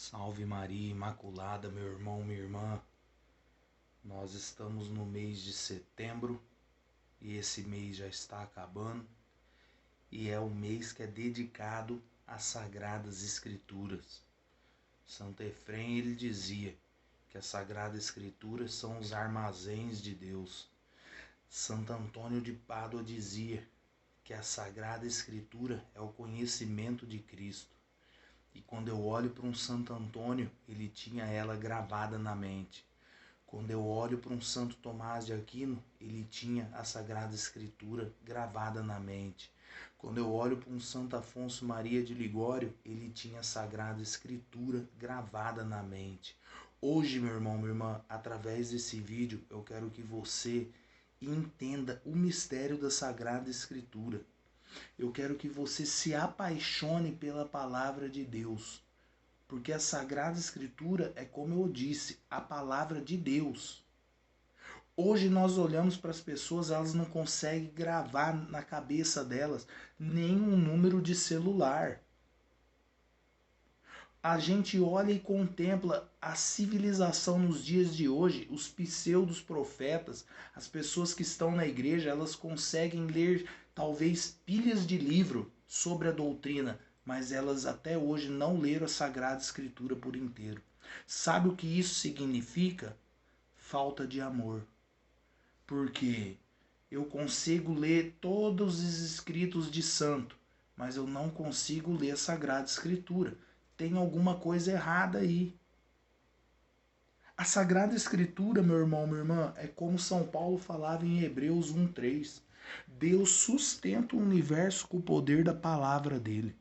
Salve Maria Imaculada, meu irmão, minha irmã. Nós estamos no mês de setembro e esse mês já está acabando e é o mês que é dedicado às Sagradas Escrituras. Santo Efrem, ele dizia que as Sagradas Escrituras são os armazéns de Deus. Santo Antônio de Pádua dizia que a Sagrada Escritura é o conhecimento de Cristo. E quando eu olho para um Santo Antônio, ele tinha ela gravada na mente. Quando eu olho para um Santo Tomás de Aquino, ele tinha a Sagrada Escritura gravada na mente. Quando eu olho para um Santo Afonso Maria de Ligório, ele tinha a Sagrada Escritura gravada na mente. Hoje, meu irmão, minha irmã, através desse vídeo, eu quero que você entenda o mistério da Sagrada Escritura. Eu quero que você se apaixone pela palavra de Deus. Porque a Sagrada Escritura é, como eu disse, a palavra de Deus. Hoje nós olhamos para as pessoas, elas não conseguem gravar na cabeça delas nenhum número de celular. A gente olha e contempla a civilização nos dias de hoje, os pseudos profetas, as pessoas que estão na igreja, elas conseguem ler talvez pilhas de livro sobre a doutrina, mas elas até hoje não leram a Sagrada Escritura por inteiro. Sabe o que isso significa? Falta de amor. Porque eu consigo ler todos os escritos de santo, mas eu não consigo ler a Sagrada Escritura. Tem alguma coisa errada aí. A Sagrada Escritura, meu irmão, minha irmã, é como São Paulo falava em Hebreus 1:3. Deus sustenta o universo com o poder da palavra dele.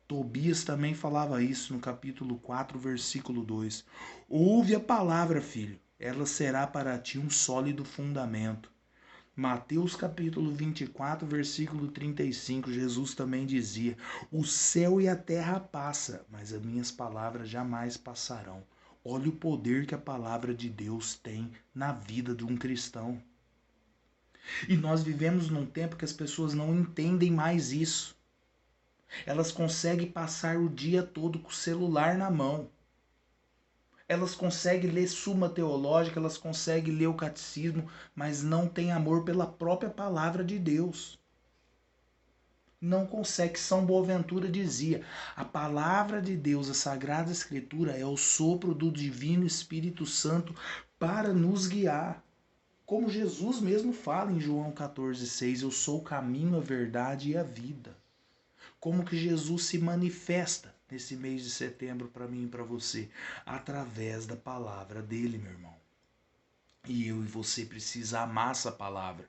Tobias também falava isso no capítulo 4, versículo 2. Ouve a palavra, filho, ela será para ti um sólido fundamento. Mateus capítulo 24, versículo 35, Jesus também dizia: o céu e a terra passam, mas as minhas palavras jamais passarão. Olha o poder que a palavra de Deus tem na vida de um cristão. E nós vivemos num tempo que as pessoas não entendem mais isso. Elas conseguem passar o dia todo com o celular na mão. Elas conseguem ler Suma Teológica, elas conseguem ler o Catecismo, mas não têm amor pela própria palavra de Deus. Não consegue. São Boaventura dizia: a palavra de Deus, a Sagrada Escritura, é o sopro do Divino Espírito Santo para nos guiar. Como Jesus mesmo fala em João 14,6, eu sou o caminho, a verdade e a vida. Como que Jesus se manifesta nesse mês de setembro para mim e para você? Através da palavra dele, meu irmão. E eu e você precisa amar essa palavra.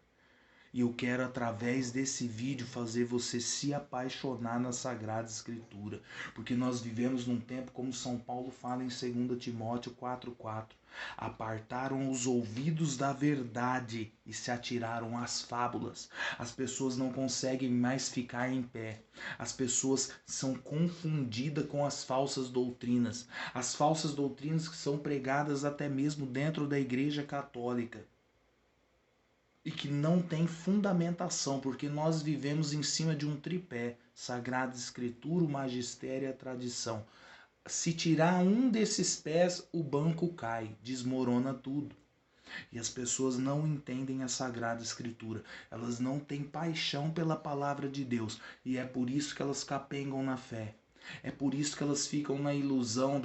E eu quero, através desse vídeo, fazer você se apaixonar na Sagrada Escritura. Porque nós vivemos num tempo, como São Paulo fala em 2 Timóteo 4,4. Apartaram os ouvidos da verdade e se atiraram às fábulas. As pessoas não conseguem mais ficar em pé. As pessoas são confundidas com as falsas doutrinas. As falsas doutrinas que são pregadas até mesmo dentro da Igreja Católica. E que não tem fundamentação, porque nós vivemos em cima de um tripé: Sagrada Escritura, o magistério e a tradição. Se tirar um desses pés, o banco cai, desmorona tudo. E as pessoas não entendem a Sagrada Escritura. Elas não têm paixão pela palavra de Deus. E é por isso que elas capengam na fé. É por isso que elas ficam na ilusão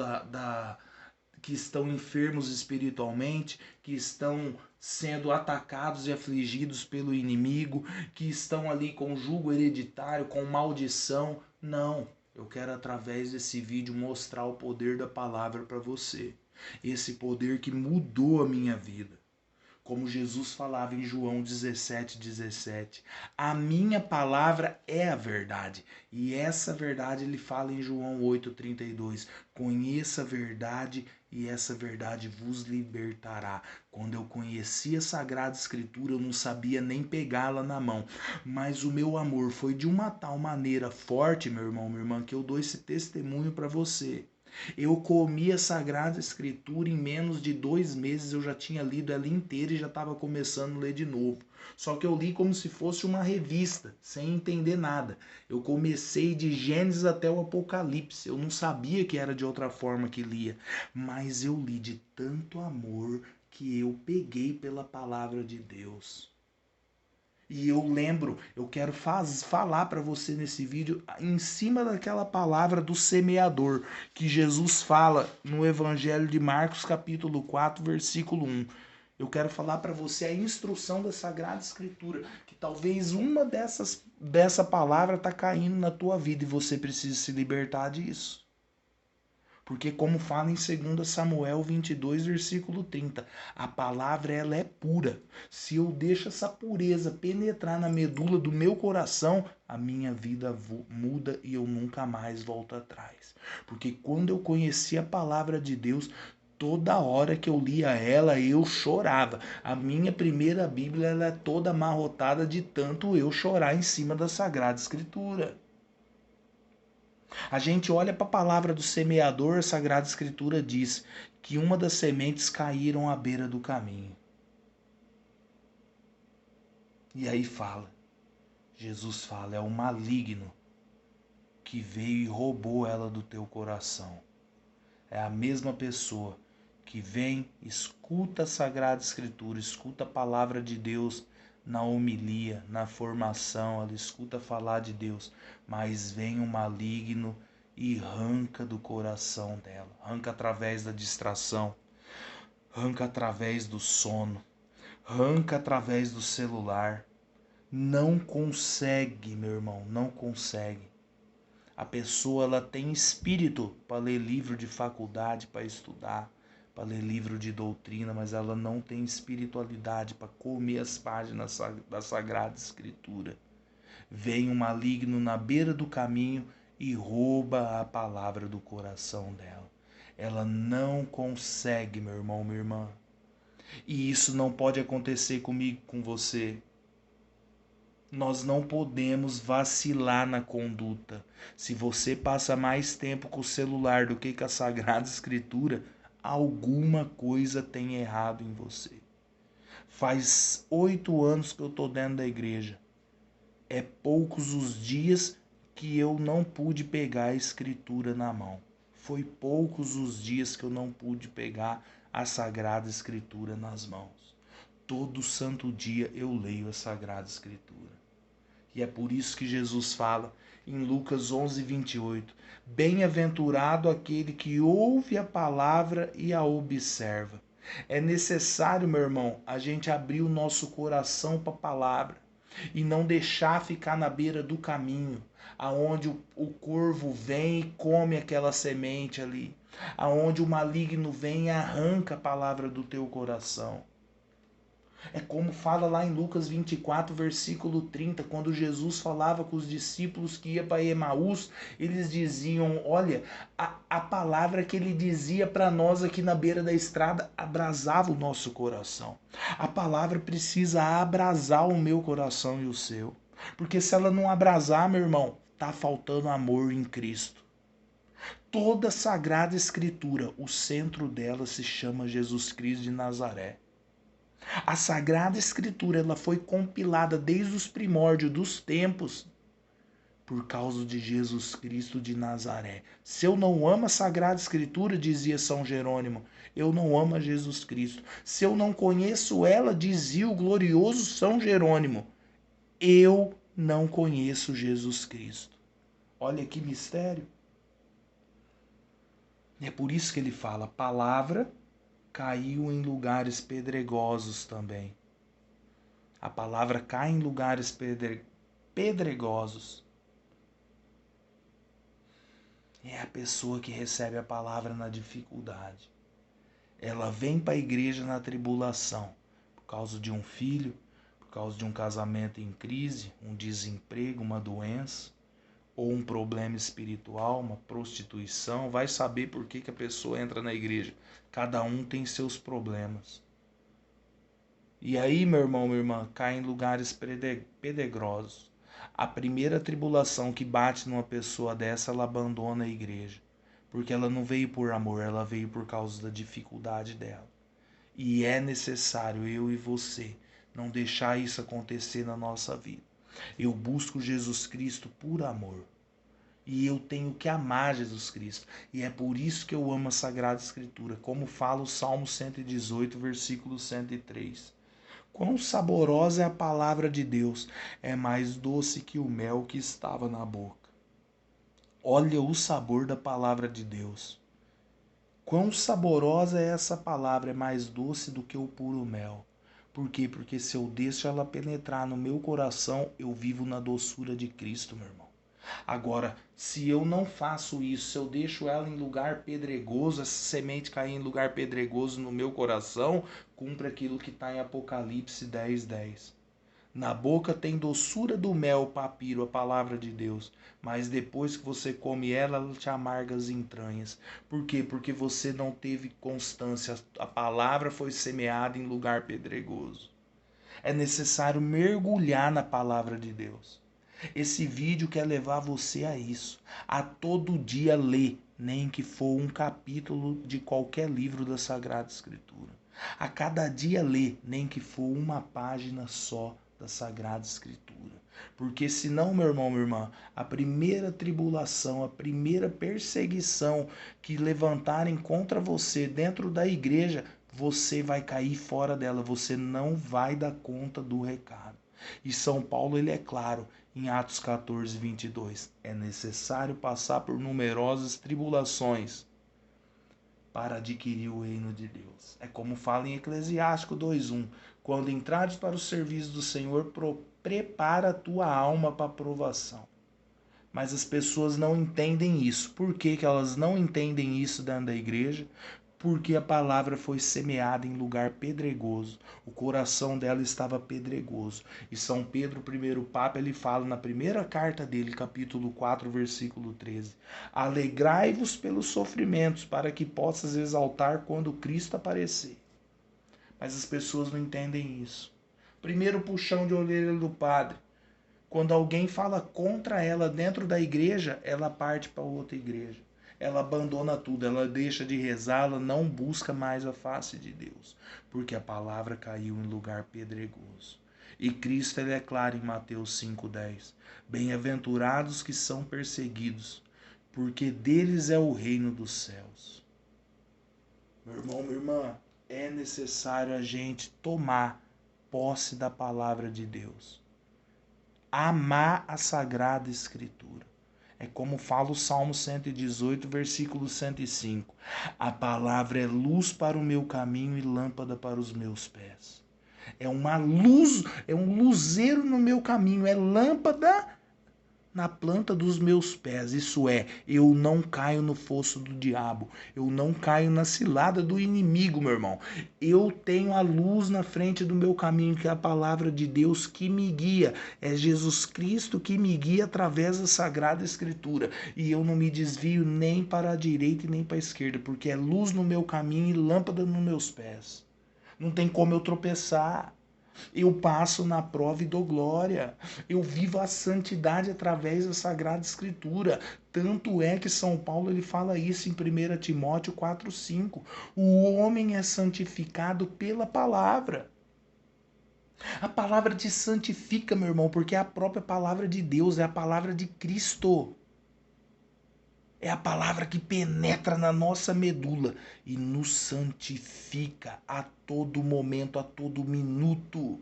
que estão enfermos espiritualmente, que estão sendo atacados e afligidos pelo inimigo, que estão ali com jugo hereditário, com maldição. Não, eu quero, através desse vídeo, mostrar o poder da palavra para você. Esse poder que mudou a minha vida. Como Jesus falava em João 17:17, a minha palavra é a verdade. E essa verdade ele fala em João 8:32, conheça a verdade e essa verdade vos libertará. Quando eu conheci a Sagrada Escritura, eu não sabia nem pegá-la na mão. Mas o meu amor foi de uma tal maneira forte, meu irmão, minha irmã, que eu dou esse testemunho para você. Eu comi a Sagrada Escritura em menos de 2 meses, eu já tinha lido ela inteira e já estava começando a ler de novo. Só que eu li como se fosse uma revista, sem entender nada. Eu comecei de Gênesis até o Apocalipse. Eu não sabia que era de outra forma que lia, mas eu li de tanto amor que eu peguei pela palavra de Deus. E eu lembro, eu quero falar para você nesse vídeo em cima daquela palavra do semeador que Jesus fala no Evangelho de Marcos, capítulo 4, versículo 1. Eu quero falar para você a instrução da Sagrada Escritura, que talvez uma dessa palavra tá caindo na tua vida e você precisa se libertar disso. Porque como fala em 2 Samuel 22, versículo 30, a palavra ela é pura. Se eu deixo essa pureza penetrar na medula do meu coração, a minha vida muda e eu nunca mais volto atrás. Porque quando eu conheci a palavra de Deus, toda hora que eu lia ela, eu chorava. A minha primeira Bíblia ela é toda amarrotada de tanto eu chorar em cima da Sagrada Escritura. A gente olha para a palavra do semeador, a Sagrada Escritura diz que uma das sementes caíram à beira do caminho. E aí Jesus fala, é o maligno que veio e roubou ela do teu coração. É a mesma pessoa que vem, escuta a Sagrada Escritura, escuta a palavra de Deus na homilia, na formação, ela escuta falar de Deus, mas vem o maligno e arranca do coração dela, arranca através da distração, arranca através do sono, arranca através do celular. Não consegue, meu irmão, não consegue. A pessoa ela tem espírito para ler livro de faculdade, para estudar, para ler livro de doutrina, mas ela não tem espiritualidade para comer as páginas da Sagrada Escritura. Vem um maligno na beira do caminho e rouba a palavra do coração dela. Ela não consegue, meu irmão, minha irmã. E isso não pode acontecer comigo, com você. Nós não podemos vacilar na conduta. Se você passa mais tempo com o celular do que com a Sagrada Escritura, alguma coisa tem errado em você. Faz 8 anos que eu estou dentro da igreja. É poucos os dias que eu não pude pegar a Escritura na mão. Foi poucos os dias que eu não pude pegar a Sagrada Escritura nas mãos. Todo santo dia eu leio a Sagrada Escritura. E é por isso que Jesus fala em Lucas 11, 28, bem-aventurado aquele que ouve a palavra e a observa. É necessário, meu irmão, a gente abrir o nosso coração para a palavra e não deixar ficar na beira do caminho, aonde o corvo vem e come aquela semente ali, aonde o maligno vem e arranca a palavra do teu coração. É como fala lá em Lucas 24, versículo 30, quando Jesus falava com os discípulos que ia para Emaús, eles diziam, olha, a palavra que ele dizia para nós aqui na beira da estrada abrasava o nosso coração. A palavra precisa abrasar o meu coração e o seu. Porque se ela não abrasar, meu irmão, tá faltando amor em Cristo. Toda a Sagrada Escritura, o centro dela se chama Jesus Cristo de Nazaré. A Sagrada Escritura ela foi compilada desde os primórdios dos tempos por causa de Jesus Cristo de Nazaré. Se eu não amo a Sagrada Escritura, dizia São Jerônimo, eu não amo a Jesus Cristo. Se eu não conheço ela, dizia o glorioso São Jerônimo, eu não conheço Jesus Cristo. Olha que mistério. É por isso que ele fala, palavra caiu em lugares pedregosos também. A palavra cai em lugares pedregosos. É a pessoa que recebe a palavra na dificuldade. Ela vem para a igreja na tribulação, por causa de um filho, por causa de um casamento em crise, um desemprego, uma doença, ou um problema espiritual, uma prostituição. Vai saber por que a pessoa entra na igreja. Cada um tem seus problemas. E aí, meu irmão, minha irmã, cai em lugares pedregosos. A primeira tribulação que bate numa pessoa dessa, ela abandona a igreja. porque ela não veio por amor, ela veio por causa da dificuldade dela. E é necessário eu e você não deixar isso acontecer na nossa vida. Eu busco Jesus Cristo por amor. E eu tenho que amar Jesus Cristo. E é por isso que eu amo a Sagrada Escritura. Como fala o Salmo 118, versículo 103. Quão saborosa é a palavra de Deus. É mais doce que o mel que estava na boca. Olha o sabor da palavra de Deus. Quão saborosa é essa palavra. É mais doce do que o puro mel. Por quê? Porque se eu deixo ela penetrar no meu coração, eu vivo na doçura de Cristo, meu irmão. Agora, se eu não faço isso, se eu deixo ela em lugar pedregoso, essa semente cair em lugar pedregoso no meu coração, cumpre aquilo que está em Apocalipse 10:10. Na boca tem doçura do mel, o papiro, a palavra de Deus, mas depois que você come ela, ela te amarga as entranhas. Por quê? Porque você não teve constância, a palavra foi semeada em lugar pedregoso. É necessário mergulhar na palavra de Deus. Esse vídeo quer levar você a isso, a todo dia ler, nem que for um capítulo de qualquer livro da Sagrada Escritura. A cada dia ler, nem que for uma página só da Sagrada Escritura. Porque senão, meu irmão, minha irmã, a primeira tribulação, a primeira perseguição que levantarem contra você dentro da igreja, você vai cair fora dela, você não vai dar conta do recado. E São Paulo, ele é claro, em Atos 14:22, é necessário passar por numerosas tribulações para adquirir o reino de Deus. É como fala em Eclesiástico 2:1, quando entrares para o serviço do Senhor, prepara a tua alma para a provação. Mas as pessoas não entendem isso. Por que que elas não entendem isso dentro da igreja? Porque a palavra foi semeada em lugar pedregoso. O coração dela estava pedregoso. E São Pedro, o primeiro Papa, ele fala na primeira carta dele, capítulo 4, versículo 13. Alegrai-vos pelos sofrimentos, para que possas exaltar quando Cristo aparecer. Mas as pessoas não entendem isso. Primeiro puxão de orelha do padre. Quando alguém fala contra ela dentro da igreja, ela parte para outra igreja. Ela abandona tudo, ela deixa de rezar, ela não busca mais a face de Deus, porque a palavra caiu em lugar pedregoso. E Cristo, ele é claro em Mateus 5:10. Bem-aventurados que são perseguidos, porque deles é o reino dos céus. Meu irmão, minha irmã, é necessário a gente tomar posse da palavra de Deus. Amar a Sagrada Escritura. É como fala o Salmo 118, versículo 105. A palavra é luz para o meu caminho e lâmpada para os meus pés. É uma luz, é um luzeiro no meu caminho, é lâmpada na planta dos meus pés. Isso é, eu não caio no fosso do diabo, eu não caio na cilada do inimigo, meu irmão. Eu tenho a luz na frente do meu caminho, que é a palavra de Deus que me guia. É Jesus Cristo que me guia através da Sagrada Escritura. E eu não me desvio nem para a direita e nem para a esquerda, porque é luz no meu caminho e lâmpada nos meus pés. Não tem como eu tropeçar. Eu passo na prova e dou glória. Eu vivo a santidade através da Sagrada Escritura. Tanto é que São Paulo ele fala isso em 1 Timóteo 4:5. O homem é santificado pela palavra. A palavra te santifica, meu irmão, porque é a própria palavra de Deus, é a palavra de Cristo. É a palavra que penetra na nossa medula e nos santifica a todo momento, a todo minuto.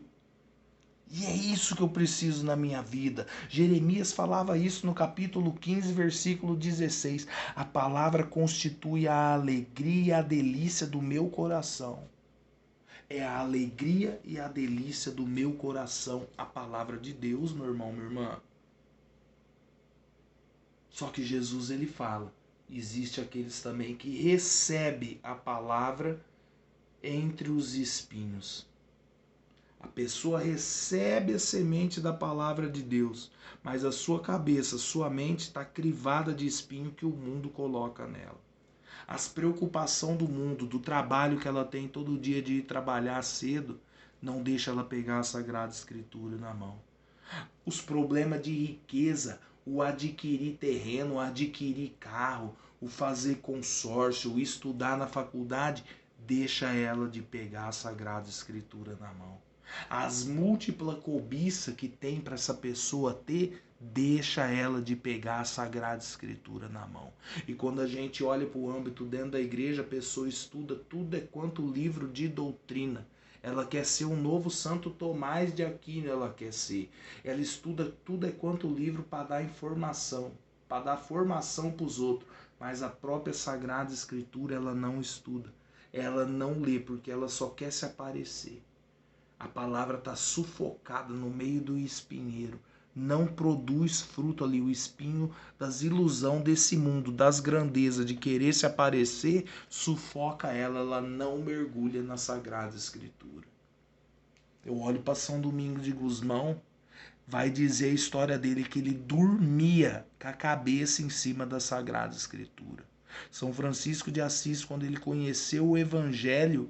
E é isso que eu preciso na minha vida. Jeremias falava isso no capítulo 15, versículo 16. A palavra constitui a alegria e a delícia do meu coração. É a alegria e a delícia do meu coração, a palavra de Deus, meu irmão, minha irmã. Só que Jesus, ele fala, existe aqueles também que recebem a palavra entre os espinhos. A pessoa recebe a semente da palavra de Deus, mas a sua cabeça, a sua mente está crivada de espinho que o mundo coloca nela. As preocupações do mundo, do trabalho que ela tem todo dia de ir trabalhar cedo, não deixa ela pegar a Sagrada Escritura na mão. Os problemas de riqueza, o adquirir terreno, o adquirir carro, o fazer consórcio, o estudar na faculdade, deixa ela de pegar a Sagrada Escritura na mão. As múltiplas cobiças que tem para essa pessoa ter, deixa ela de pegar a Sagrada Escritura na mão. E quando a gente olha para o âmbito dentro da igreja, a pessoa estuda tudo é quanto livro de doutrina. Ela quer ser um novo Santo Tomás de Aquino, ela quer ser. Ela estuda tudo é quanto livro para dar informação, para dar formação para os outros. Mas a própria Sagrada Escritura ela não estuda. Ela não lê, porque ela só quer se aparecer. A palavra está sufocada no meio do espinheiro. Não produz fruto ali, o espinho das ilusões desse mundo, das grandezas, de querer se aparecer, sufoca ela não mergulha na Sagrada Escritura. Eu olho para São Domingos de Gusmão, vai dizer a história dele que ele dormia com a cabeça em cima da Sagrada Escritura. São Francisco de Assis, quando ele conheceu o Evangelho,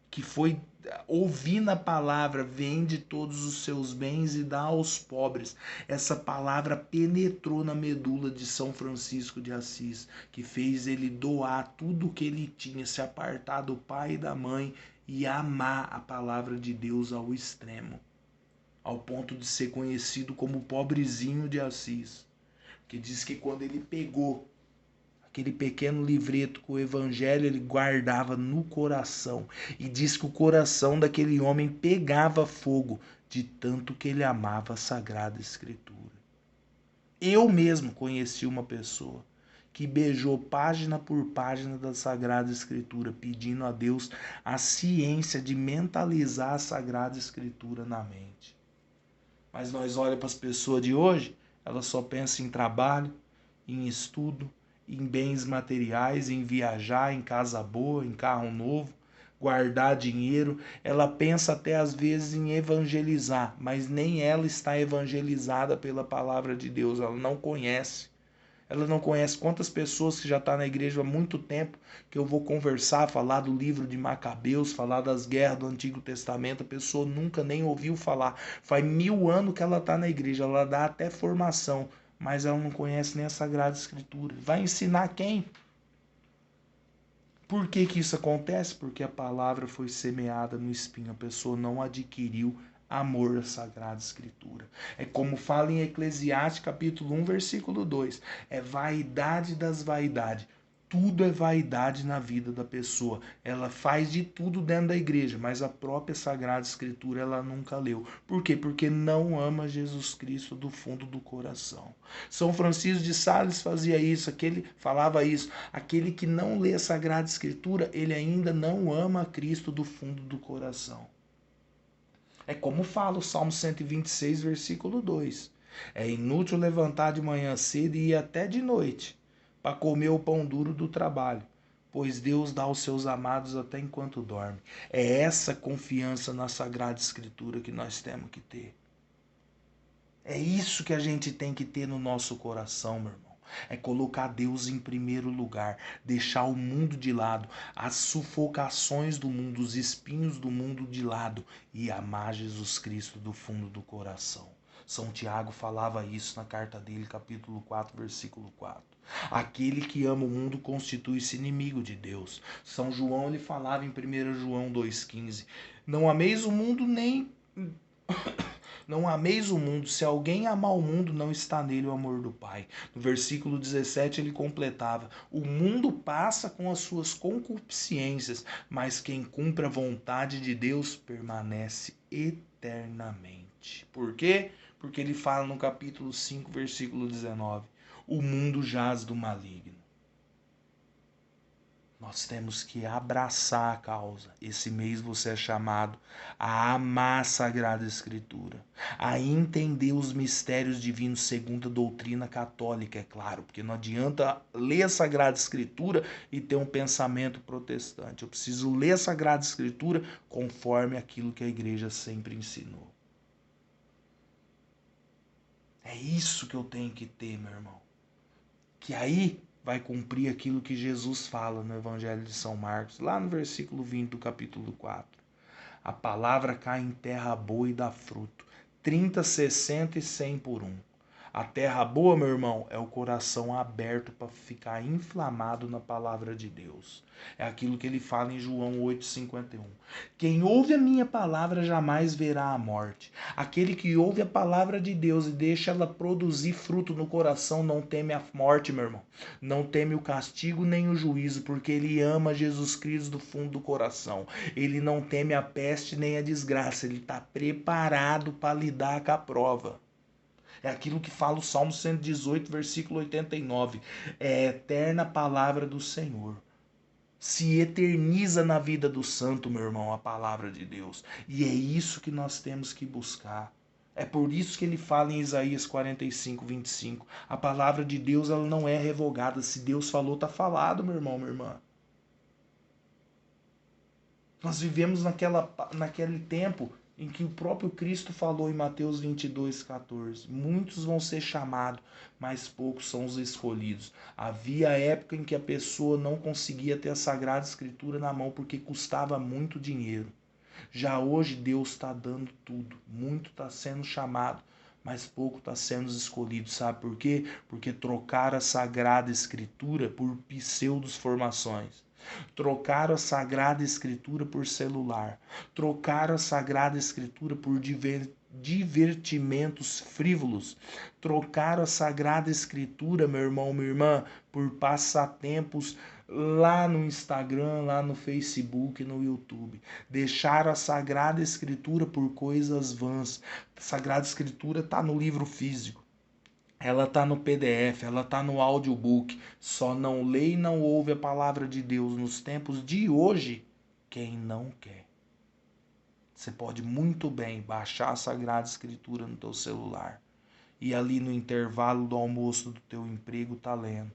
que foi ouvir na palavra, vende todos os seus bens e dá aos pobres. Essa palavra penetrou na medula de São Francisco de Assis, que fez ele doar tudo o que ele tinha, se apartar do pai e da mãe e amar a palavra de Deus ao extremo, ao ponto de ser conhecido como o pobrezinho de Assis. Que diz que quando ele pegou aquele pequeno livreto com o evangelho, ele guardava no coração. E diz que o coração daquele homem pegava fogo, de tanto que ele amava a Sagrada Escritura. Eu mesmo conheci uma pessoa que beijou página por página da Sagrada Escritura, pedindo a Deus a ciência de mentalizar a Sagrada Escritura na mente. Mas nós olhamos para as pessoas de hoje, elas só pensam em trabalho, em estudo, em bens materiais, em viajar, em casa boa, em carro novo, guardar dinheiro. Ela pensa até às vezes em evangelizar, mas nem ela está evangelizada pela palavra de Deus, ela não conhece. Ela não conhece quantas pessoas que já estão na igreja há muito tempo, que eu vou conversar, falar do livro de Macabeus, falar das guerras do Antigo Testamento, a pessoa nunca nem ouviu falar. Faz 1000 anos que ela está na igreja, ela dá até formação, mas ela não conhece nem a Sagrada Escritura. Vai ensinar quem? Por que isso acontece? Porque a palavra foi semeada no espinho, a pessoa não adquiriu amor à Sagrada Escritura. É como fala em Eclesiastes capítulo 1, versículo 2. É vaidade das vaidades. Tudo é vaidade na vida da pessoa. Ela faz de tudo dentro da igreja, mas a própria Sagrada Escritura ela nunca leu. Por quê? Porque não ama Jesus Cristo do fundo do coração. São Francisco de Sales fazia isso, falava isso. Aquele que não lê a Sagrada Escritura, ele ainda não ama a Cristo do fundo do coração. É como fala o Salmo 126, versículo 2. É inútil levantar de manhã cedo e ir até de noite para comer o pão duro do trabalho, pois Deus dá aos seus amados até enquanto dorme. É essa confiança na Sagrada Escritura que nós temos que ter. É isso que a gente tem que ter no nosso coração, meu irmão. É colocar Deus em primeiro lugar, deixar o mundo de lado, as sufocações do mundo, os espinhos do mundo de lado e amar Jesus Cristo do fundo do coração. São Tiago falava isso na carta dele, capítulo 4, versículo 4. Aquele que ama o mundo constitui-se inimigo de Deus. São João ele falava em 1 João 2,15. Não ameis o mundo nem... Não ameis o mundo, se alguém amar o mundo, não está nele o amor do Pai. No versículo 17 ele completava: o mundo passa com as suas concupiscências, mas quem cumpre a vontade de Deus permanece eternamente. Por quê? Porque ele fala no capítulo 5, versículo 19: o mundo jaz do maligno. Nós temos que abraçar a causa. Esse mês você é chamado a amar a Sagrada Escritura, a entender os mistérios divinos segundo a doutrina católica, é claro, porque não adianta ler a Sagrada Escritura e ter um pensamento protestante. Eu preciso ler a Sagrada Escritura conforme aquilo que a igreja sempre ensinou. É isso que eu tenho que ter, meu irmão. Que aí vai cumprir aquilo que Jesus fala no Evangelho de São Marcos, lá no versículo 20 do capítulo 4. A palavra cai em terra boa e dá fruto, 30, 60 e 100 por um. A terra boa, meu irmão, é o coração aberto para ficar inflamado na palavra de Deus. É aquilo que ele fala em João 8,51. Quem ouve a minha palavra jamais verá a morte. Aquele que ouve a palavra de Deus e deixa ela produzir fruto no coração não teme a morte, meu irmão. Não teme o castigo nem o juízo, porque ele ama Jesus Cristo do fundo do coração. Ele não teme a peste nem a desgraça. Ele está preparado para lidar com a prova. É aquilo que fala o Salmo 118, versículo 89. É a eterna palavra do Senhor. Se eterniza na vida do santo, meu irmão, a palavra de Deus. E é isso que nós temos que buscar. É por isso que ele fala em Isaías 45, 25. A palavra de Deus, ela não é revogada. Se Deus falou, está falado, meu irmão, minha irmã. Nós vivemos naquele tempo em que o próprio Cristo falou em Mateus 22,14. Muitos vão ser chamados, mas poucos são os escolhidos. Havia época em que a pessoa não conseguia ter a Sagrada Escritura na mão porque custava muito dinheiro. Já hoje Deus está dando tudo. Muito está sendo chamado, mas pouco está sendo escolhido. Sabe por quê? Porque trocaram a Sagrada Escritura por pseudos formações. Trocaram a Sagrada Escritura por celular. Trocaram a Sagrada Escritura por divertimentos frívolos. Trocaram a Sagrada Escritura, meu irmão, minha irmã, por passatempos lá no Instagram, lá no Facebook, no YouTube. Deixaram a Sagrada Escritura por coisas vãs. A Sagrada Escritura está no livro físico. Ela está no PDF, ela está no audiobook. Só não lê e não ouve a palavra de Deus nos tempos de hoje quem não quer. Você pode muito bem baixar a Sagrada Escritura no teu celular e ali no intervalo do almoço do teu emprego tá lendo.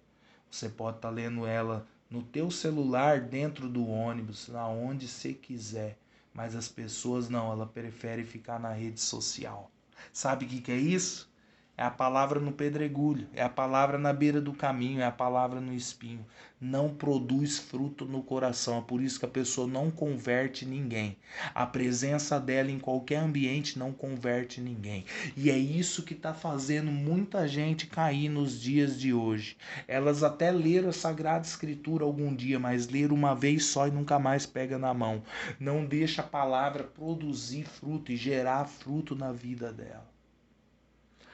Você pode estar lendo ela no teu celular, dentro do ônibus, aonde você quiser. Mas as pessoas não, ela prefere ficar na rede social. Sabe o que é isso? É a palavra no pedregulho, é a palavra na beira do caminho, é a palavra no espinho. Não produz fruto no coração, é por isso que a pessoa não converte ninguém. A presença dela em qualquer ambiente não converte ninguém. E é isso que está fazendo muita gente cair nos dias de hoje. Elas até leram a Sagrada Escritura algum dia, mas leram uma vez só e nunca mais pega na mão. Não deixa a palavra produzir fruto e gerar fruto na vida dela.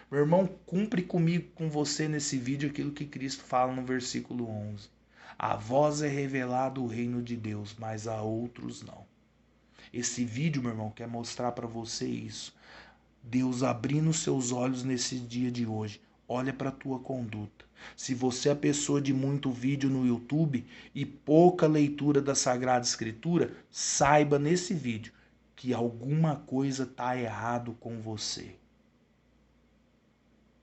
Meu irmão, cumpre comigo, com você nesse vídeo, aquilo que Cristo fala no versículo 11. A vós é revelado o reino de Deus, mas a outros não. Esse vídeo, meu irmão, quer mostrar para você isso. Deus abrindo seus olhos nesse dia de hoje. Olha para a tua conduta. Se você é pessoa de muito vídeo no YouTube e pouca leitura da Sagrada Escritura, saiba nesse vídeo que alguma coisa está errado com você.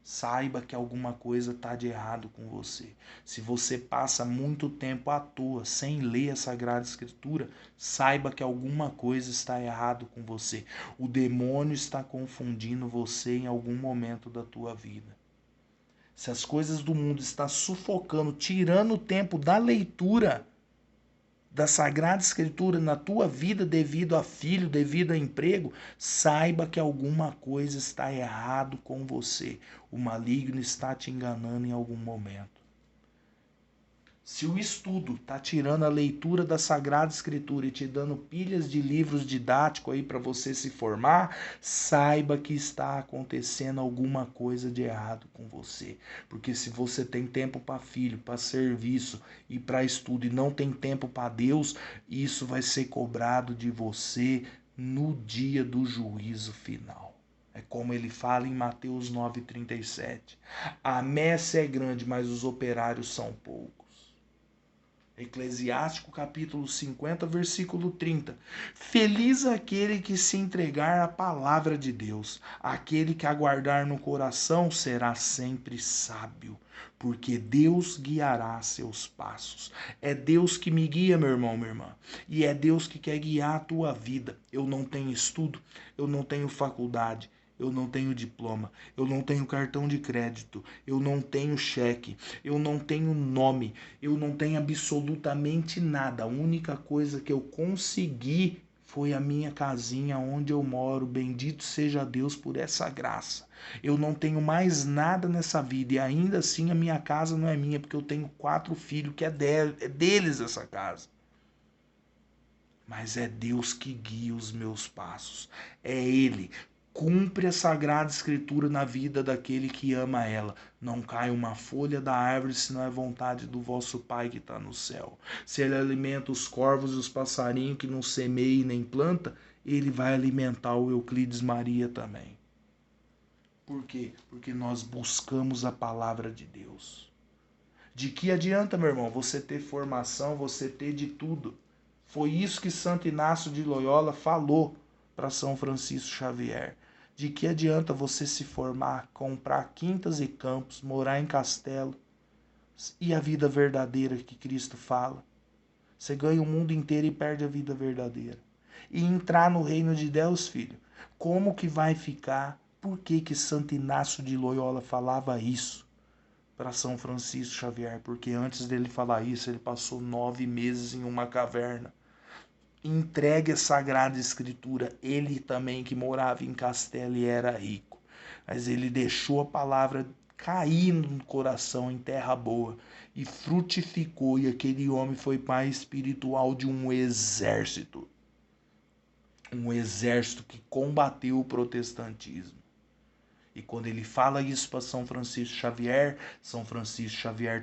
Saiba que alguma coisa está de errado com você. Se você passa muito tempo à toa sem ler a Sagrada Escritura, saiba que alguma coisa está errado com você. O demônio está confundindo você em algum momento da tua vida. Se as coisas do mundo estão sufocando, tirando o tempo da leitura da Sagrada Escritura na tua vida devido a filho, devido a emprego, saiba que alguma coisa está errado com você. O maligno está te enganando em algum momento. Se o estudo está tirando a leitura da Sagrada Escritura e te dando pilhas de livros didáticos aí para você se formar, saiba que está acontecendo alguma coisa de errado com você. Porque se você tem tempo para filho, para serviço e para estudo e não tem tempo para Deus, isso vai ser cobrado de você no dia do juízo final. É como ele fala em Mateus 9,37. A messe é grande, mas os operários são poucos. Eclesiástico capítulo 50, versículo 30. Feliz aquele que se entregar à palavra de Deus, aquele que aguardar no coração será sempre sábio, porque Deus guiará seus passos. É Deus que me guia, meu irmão, minha irmã, e é Deus que quer guiar a tua vida. Eu não tenho estudo, eu não tenho faculdade, eu não tenho diploma, eu não tenho cartão de crédito, eu não tenho cheque, eu não tenho nome, eu não tenho absolutamente nada. A única coisa que eu consegui foi a minha casinha onde eu moro. Bendito seja Deus por essa graça. Eu não tenho mais nada nessa vida e ainda assim a minha casa não é minha, porque eu tenho 4 filhos que é deles essa casa. Mas é Deus que guia os meus passos. É Ele. Cumpre a Sagrada Escritura na vida daquele que ama ela. Não cai uma folha da árvore se não é vontade do vosso Pai que está no céu. Se Ele alimenta os corvos e os passarinhos que não semeia nem planta, Ele vai alimentar o Euclides Maria também. Por quê? Porque nós buscamos a palavra de Deus. De que adianta, meu irmão, você ter formação, você ter de tudo? Foi isso que Santo Inácio de Loyola falou para São Francisco Xavier. De que adianta você se formar, comprar quintas e campos, morar em castelo e a vida verdadeira que Cristo fala? Você ganha o mundo inteiro e perde a vida verdadeira. E entrar no reino de Deus, filho, como que vai ficar? Por que que Santo Inácio de Loyola falava isso para São Francisco Xavier? Porque antes dele falar isso, ele passou 9 meses em uma caverna. Entregue a Sagrada Escritura. Ele também que morava em castelo e era rico. Mas ele deixou a palavra cair no coração em terra boa e frutificou. E aquele homem foi pai espiritual de um exército. Um exército que combateu o protestantismo. E quando ele fala isso para São Francisco Xavier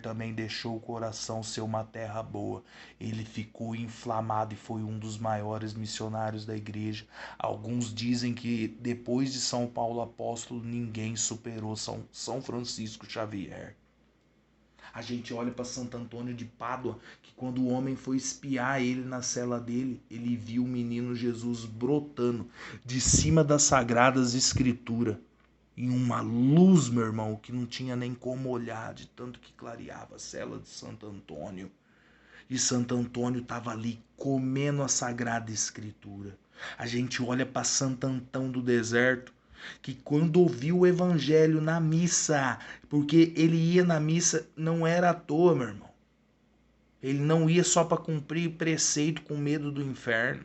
também deixou o coração ser uma terra boa. Ele ficou inflamado e foi um dos maiores missionários da igreja. Alguns dizem que depois de São Paulo Apóstolo, ninguém superou São Francisco Xavier. A gente olha para Santo Antônio de Pádua, que quando o homem foi espiar ele na cela dele, ele viu o menino Jesus brotando de cima das Sagradas Escrituras. Em uma luz, meu irmão, que não tinha nem como olhar, de tanto que clareava a cela de Santo Antônio. E Santo Antônio estava ali comendo a Sagrada Escritura. A gente olha para Santo Antão do deserto, que quando ouviu o evangelho na missa, porque ele ia na missa, não era à toa, meu irmão. Ele não ia só para cumprir preceito com medo do inferno.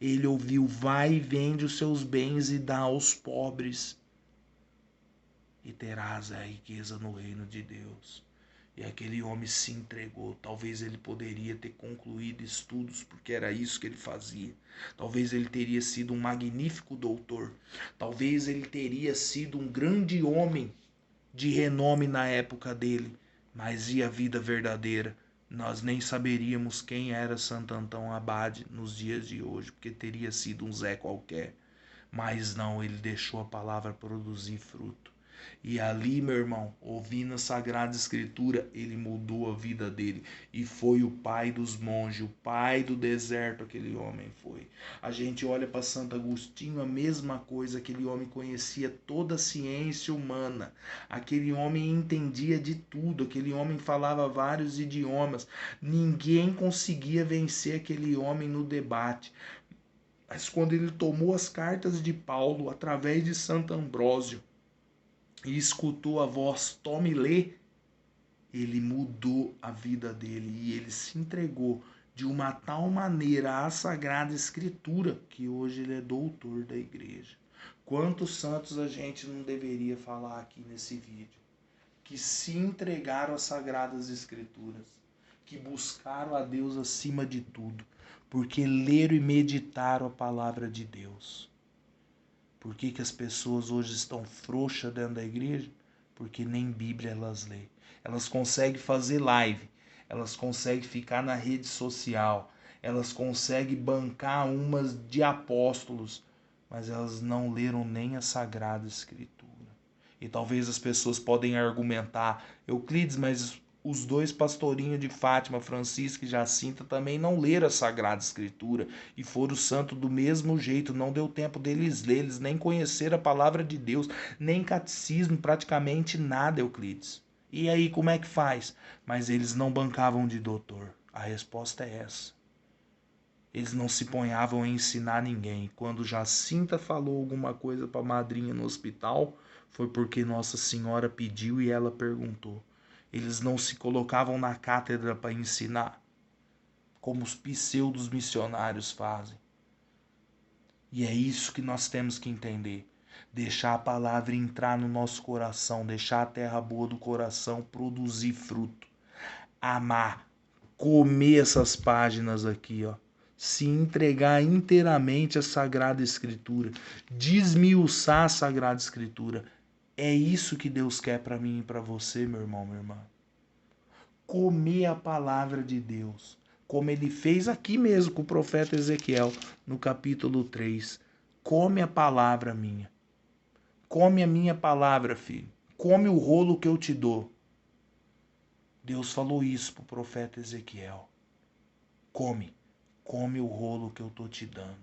Ele ouviu: vai e vende os seus bens e dá aos pobres, e terás a riqueza no reino de Deus. E aquele homem se entregou. Talvez ele poderia ter concluído estudos, porque era isso que ele fazia. Talvez ele teria sido um magnífico doutor. Talvez ele teria sido um grande homem de renome na época dele. Mas e a vida verdadeira? Nós nem saberíamos quem era Santo Antão Abade nos dias de hoje, porque teria sido um Zé qualquer. Mas não, ele deixou a palavra produzir fruto. E ali, meu irmão, ouvindo a Sagrada Escritura, ele mudou a vida dele. E foi o pai dos monges, o pai do deserto, aquele homem foi. A gente olha para Santo Agostinho, a mesma coisa. Aquele homem conhecia toda a ciência humana. Aquele homem entendia de tudo. Aquele homem falava vários idiomas. Ninguém conseguia vencer aquele homem no debate. Mas quando ele tomou as cartas de Paulo, através de Santo Ambrósio, e escutou a voz: tome e lê, ele mudou a vida dele e ele se entregou de uma tal maneira à Sagrada Escritura que hoje ele é doutor da igreja. Quantos santos a gente não deveria falar aqui nesse vídeo? Que se entregaram às Sagradas Escrituras, que buscaram a Deus acima de tudo, porque leram e meditaram a palavra de Deus. Por que que as pessoas hoje estão frouxas dentro da igreja? Porque nem Bíblia elas lêem. Elas conseguem fazer live, elas conseguem ficar na rede social, elas conseguem bancar umas de apóstolos, mas elas não leram nem a Sagrada Escritura. E talvez as pessoas podem argumentar: Euclides, mas os 2 pastorinhos de Fátima, Francisca e Jacinta, também não leram a Sagrada Escritura e foram santos do mesmo jeito. Não deu tempo deles ler, eles nem conheceram a palavra de Deus, nem catecismo, praticamente nada, Euclides. E aí, como é que faz? Mas eles não bancavam de doutor. A resposta é essa. Eles não se ponhavam a ensinar ninguém. Quando Jacinta falou alguma coisa para a madrinha no hospital, foi porque Nossa Senhora pediu e ela perguntou. Eles não se colocavam na cátedra para ensinar, como os pseudos missionários fazem. E é isso que nós temos que entender. Deixar a palavra entrar no nosso coração, deixar a terra boa do coração produzir fruto. Amar, comer essas páginas aqui, ó. Se entregar inteiramente à Sagrada Escritura, desmiuçar a Sagrada Escritura. É isso que Deus quer para mim e para você, meu irmão, minha irmã. Comer a palavra de Deus, como ele fez aqui mesmo com o profeta Ezequiel, no capítulo 3. Come a palavra minha. Come a minha palavra, filho. Come o rolo que eu te dou. Deus falou isso pro profeta Ezequiel. Come o rolo que eu tô te dando.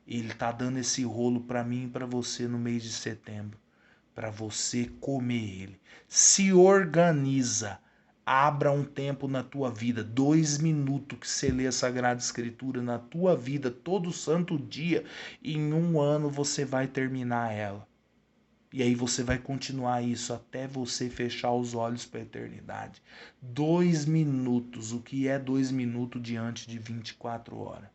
Ele tá dando esse rolo para mim e para você no mês de setembro, para você comer ele. Se organiza. Abra um tempo na tua vida, 2 minutos que você lê a Sagrada Escritura na tua vida, todo santo dia, e em 1 ano você vai terminar ela. E aí você vai continuar isso até você fechar os olhos para a eternidade. 2 minutos, o que é 2 minutos diante de 24 horas?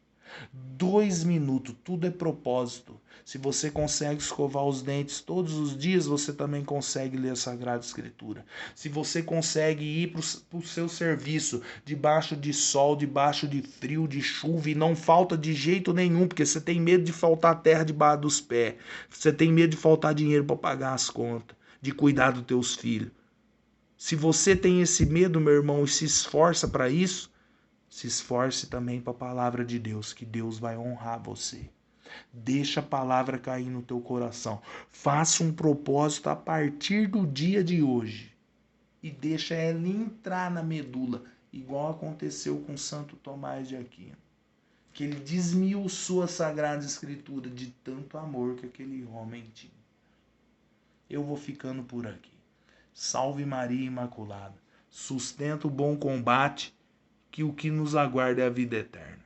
2 minutos, tudo é propósito. Se você consegue escovar os dentes todos os dias, você também consegue ler a Sagrada Escritura. Se você consegue ir para o seu serviço, debaixo de sol, debaixo de frio, de chuva, e não falta de jeito nenhum, porque você tem medo de faltar terra debaixo dos pés, você tem medo de faltar dinheiro para pagar as contas, de cuidar dos teus filhos. Se você tem esse medo, meu irmão, e se esforça para isso, se esforce também para a palavra de Deus, que Deus vai honrar você. Deixa a palavra cair no teu coração. Faça um propósito a partir do dia de hoje. E deixa ela entrar na medula, igual aconteceu com Santo Tomás de Aquino. Que ele desmiuçou a Sagrada Escritura de tanto amor que aquele homem tinha. Eu vou ficando por aqui. Salve Maria Imaculada. Sustenta o bom combate, que o que nos aguarda é a vida eterna.